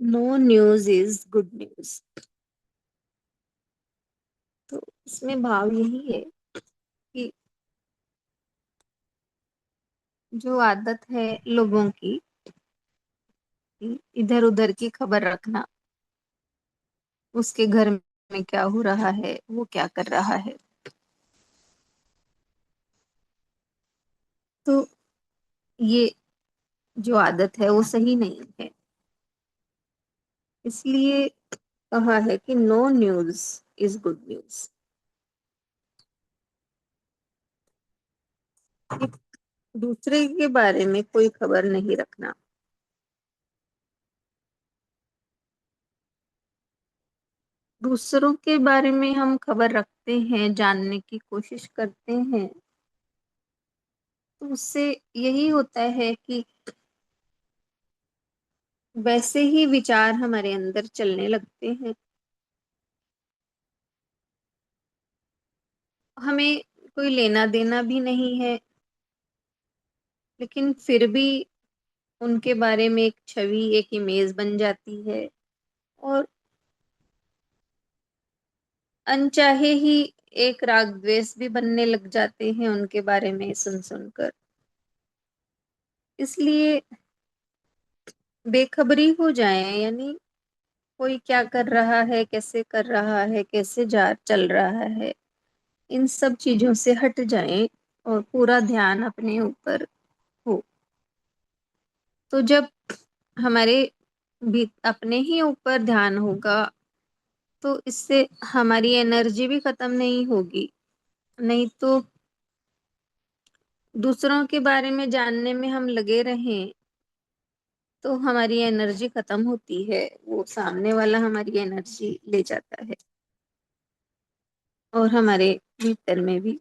No news is good news. तो इसमें भाव यही है कि जो आदत है लोगों की इधर उधर की खबर रखना, उसके घर में क्या हो रहा है, वो क्या कर रहा है, तो ये जो आदत है वो सही नहीं है। इसलिए कहा है कि no news is good news. दूसरे के बारे में कोई खबर नहीं रखना। दूसरों के बारे में हम खबर रखते हैं, जानने की कोशिश करते हैं, तो उससे यही होता है कि वैसे ही विचार हमारे अंदर चलने लगते हैं। हमें कोई लेना देना भी नहीं है, लेकिन फिर भी उनके बारे में एक छवि, एक इमेज बन जाती है, और अनचाहे ही एक राग द्वेष भी बनने लग जाते हैं उनके बारे में सुन सुनकर। इसलिए बेखबरी हो जाए, यानी कोई क्या कर रहा है, कैसे कर रहा है, कैसे जा चल रहा है, इन सब चीजों से हट जाएं और पूरा ध्यान अपने ऊपर हो। तो जब हमारे भी अपने ही ऊपर ध्यान होगा, तो इससे हमारी एनर्जी भी खत्म नहीं होगी। नहीं तो दूसरों के बारे में जानने में हम लगे रहें तो हमारी एनर्जी खत्म होती है, वो सामने वाला हमारी एनर्जी ले जाता है, और हमारे भीतर में भी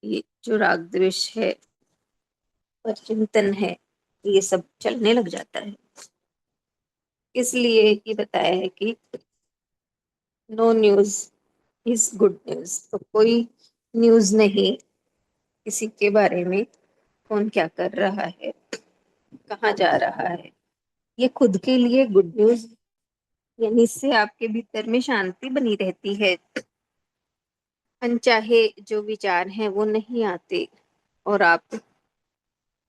ये जो राग द्वेष है और चिंतन है, ये सब चलने लग जाता है। इसलिए ये बताया है कि no news is good news. तो कोई न्यूज नहीं किसी के बारे में, कौन क्या कर रहा है, कहाँ जा रहा है, ये खुद के लिए गुड न्यूज। यानी इससे आपके भीतर में शांति बनी रहती है, अनचाहे जो विचार हैं वो नहीं आते, और आप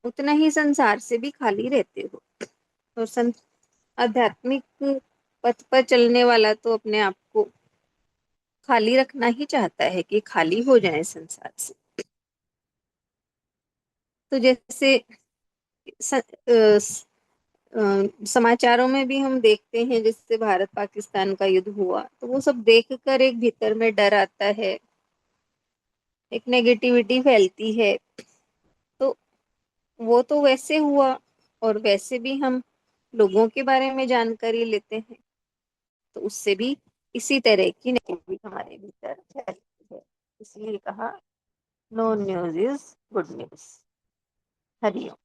उतना ही संसार से भी खाली रहते हो। और आध्यात्मिक पथ पर चलने वाला तो अपने आप को खाली रखना ही चाहता है कि खाली हो जाए संसार से। तो जैसे समाचारों में भी हम देखते हैं, जिससे भारत पाकिस्तान का युद्ध हुआ, तो वो सब देखकर एक भीतर में डर आता है, एक नेगेटिविटी फैलती है। तो वो तो वैसे हुआ, और वैसे भी हम लोगों के बारे में जानकारी लेते हैं, तो उससे भी इसी तरह की नेगेटिविटी हमारे भीतर फैलती है। इसलिए कहा no news is good news. Hariom.